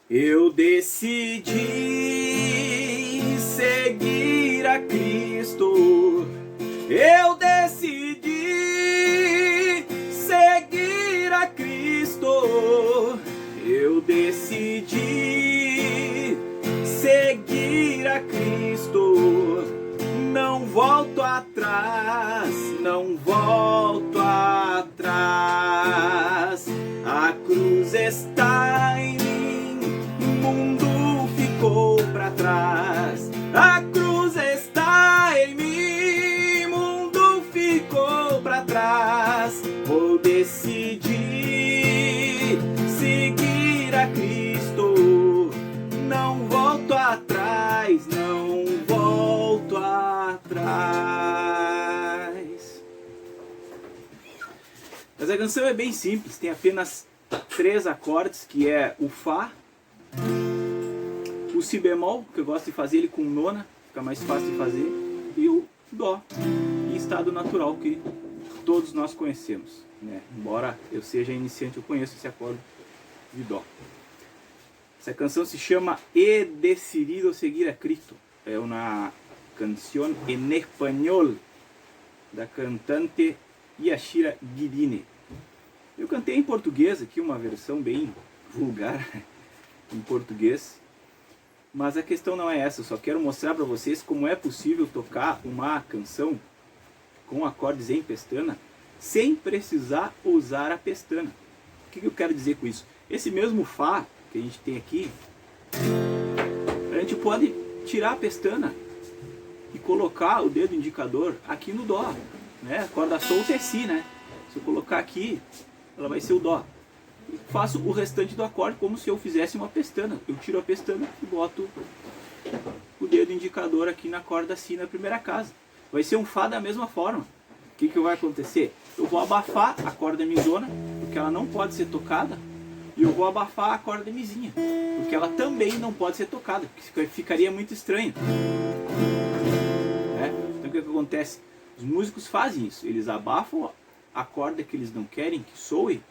Eu decidi seguir a Cristo. Eu decidi seguir a Cristo. Eu decidi seguir a Cristo. Não volto atrás, não volto atrás. A cruz está em mim, o mundo ficou para trás. A cruz está em mim, o mundo ficou para trás. Vou decidir seguir a Cristo. Não volto atrás, não volto atrás. Mas a canção é bem simples, tem apenas 3 acordes, que é o Fá, o Si bemol, que eu gosto de fazer ele com nona, fica mais fácil de fazer, e o Dó, em estado natural, que todos nós conhecemos, né? Embora eu seja iniciante, eu conheço esse acorde de Dó. Essa canção se chama He decidido seguir a Cristo. É uma canção em espanhol da cantante Yashira Guidini. Eu cantei em português aqui, uma versão bem vulgar em português, mas a questão não é essa. Eu só quero mostrar para vocês como é possível tocar uma canção com acordes em pestana sem precisar usar a pestana. O que eu quero dizer com isso? Esse mesmo Fá que a gente tem aqui, a gente pode tirar a pestana e colocar o dedo indicador aqui no Dó, né? A corda solta é Si, né? Se eu colocar aqui, ela vai ser o Dó. E faço o restante do acorde como se eu fizesse uma pestana. Eu tiro a pestana e boto o dedo indicador aqui na corda Si na primeira casa. Vai ser um Fá da mesma forma. O que vai acontecer? Eu vou abafar a corda Mizona, porque ela não pode ser tocada. E eu vou abafar a corda Mizinha, porque ela também não pode ser tocada, porque ficaria muito estranho. Então o que acontece? Os músicos fazem isso, eles abafam a corda que eles não querem que soe,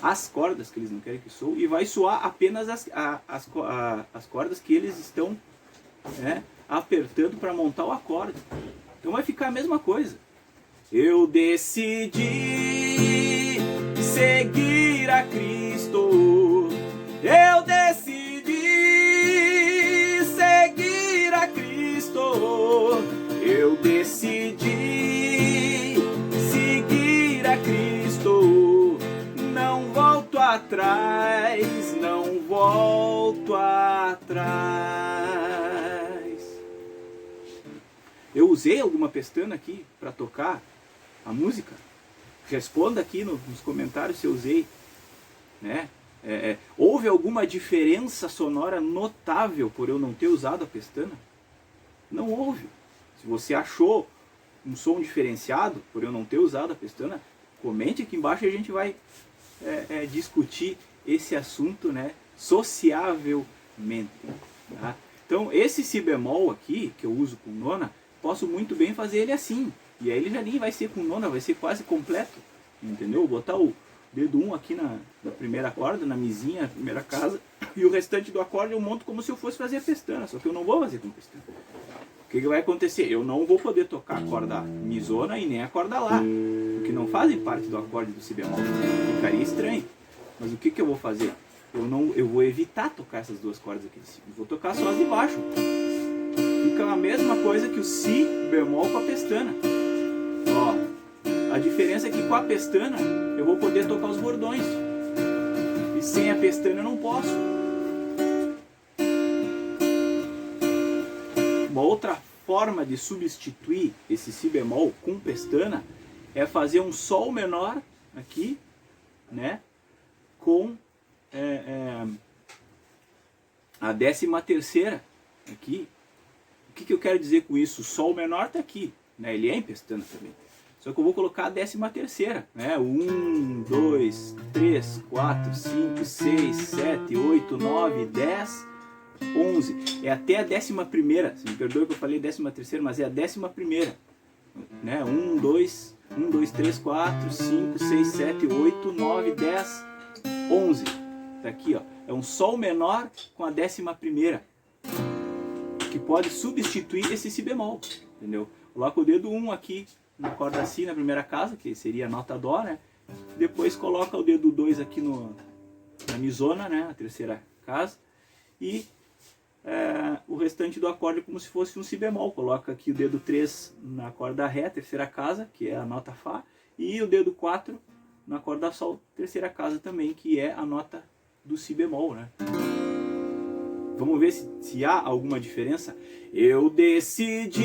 as cordas que eles não querem que soe, e vai soar apenas as cordas que eles estão, né, apertando para montar o acorde. Então vai ficar a mesma coisa. Eu decidi seguir a Cristo. Eu decidi seguir a Cristo. Eu decidi seguir a Cristo. Não volto atrás, não volto atrás. Eu usei alguma pestana aqui para tocar a música? Responda aqui nos comentários se eu usei, né? Houve alguma diferença sonora notável por eu não ter usado a pestana? Não houve. Se você achou um som diferenciado por eu não ter usado a pestana, comente aqui embaixo e a gente vai discutir esse assunto, né, sociavelmente. Tá? Então esse Si bemol aqui, que eu uso com nona, posso muito bem fazer ele assim. E aí ele já nem vai ser com nona, vai ser quase completo. Entendeu? Vou botar o dedo 1 aqui na primeira corda, na Mizinha, na primeira casa, e o restante do acorde eu monto como se eu fosse fazer a pestana, só que eu não vou fazer com pestana. O que vai acontecer? Eu não vou poder tocar a corda Mizona e nem a corda Lá, porque não fazem parte do acorde do Si bemol. Ficaria estranho. Mas o que eu vou fazer? Eu vou evitar tocar essas duas cordas aqui de cima. Eu vou tocar só as de baixo. Fica a mesma coisa que o Si bemol com a pestana. Ó, a diferença é que com a pestana eu vou poder tocar os bordões. E sem a pestana eu não posso. Uma outra forma de substituir esse Si bemol com pestana é fazer um Sol menor aqui, né, com a 13ª aqui. O que eu quero dizer com isso? O Sol menor está aqui, né, ele é em pestana também. Só que eu vou colocar a 13ª, né? 1, 2, 3, 4, 5, 6, 7, 8, 9, 10, 11. É até a 11ª. Se me perdoe que eu falei 13ª, mas é a 11ª. Né? 1, 2, 3, 4, 5, 6, 7, 8, 9, 10, 11. Tá aqui, ó. É um Sol menor com a 11ª, que pode substituir esse Si bemol, entendeu? Coloca o dedo 1 aqui na corda Si, na primeira casa, que seria a nota Dó, né? Depois coloca o dedo 2 aqui na misona, né? A 3ª casa. E o restante do acorde como se fosse um Si bemol. Coloca aqui o dedo 3 na corda Ré, 3ª casa, que é a nota Fá. E o dedo 4 na corda Sol, 3ª casa também, que é a nota do Si bemol, né? Vamos ver se há alguma diferença. Eu decidi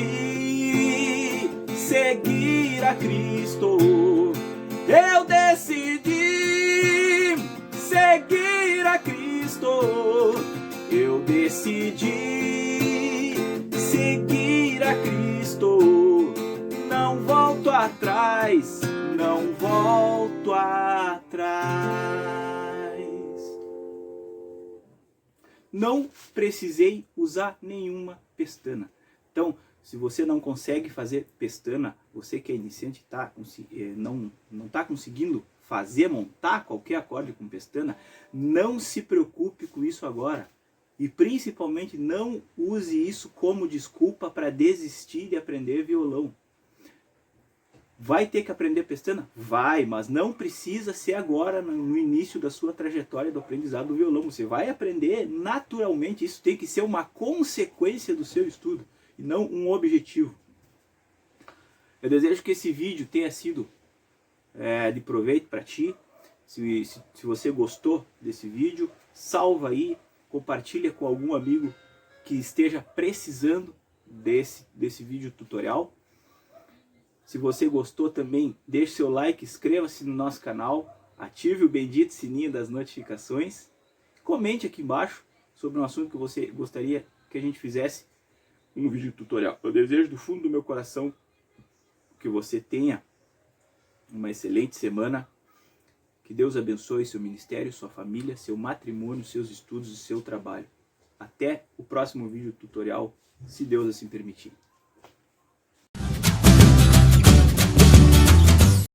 seguir a Cristo. Eu decidi seguir a Cristo. Eu decidi seguir a Cristo. Não volto atrás, não volto atrás. Não precisei usar nenhuma pestana. Então, se você não consegue fazer pestana, você que é iniciante não está conseguindo montar qualquer acorde com pestana, não se preocupe com isso agora. E principalmente não use isso como desculpa para desistir de aprender violão. Vai ter que aprender pestana? Vai, mas não precisa ser agora, no início da sua trajetória do aprendizado do violão. Você vai aprender naturalmente, isso tem que ser uma consequência do seu estudo, e não um objetivo. Eu desejo que esse vídeo tenha sido de proveito para ti. Se você gostou desse vídeo, salva aí, compartilha com algum amigo que esteja precisando desse vídeo tutorial. Se você gostou também, deixe seu like, inscreva-se no nosso canal, ative o bendito sininho das notificações, comente aqui embaixo sobre um assunto que você gostaria que a gente fizesse um vídeo tutorial. Eu desejo do fundo do meu coração que você tenha uma excelente semana, que Deus abençoe seu ministério, sua família, seu matrimônio, seus estudos e seu trabalho. Até o próximo vídeo tutorial, se Deus assim permitir.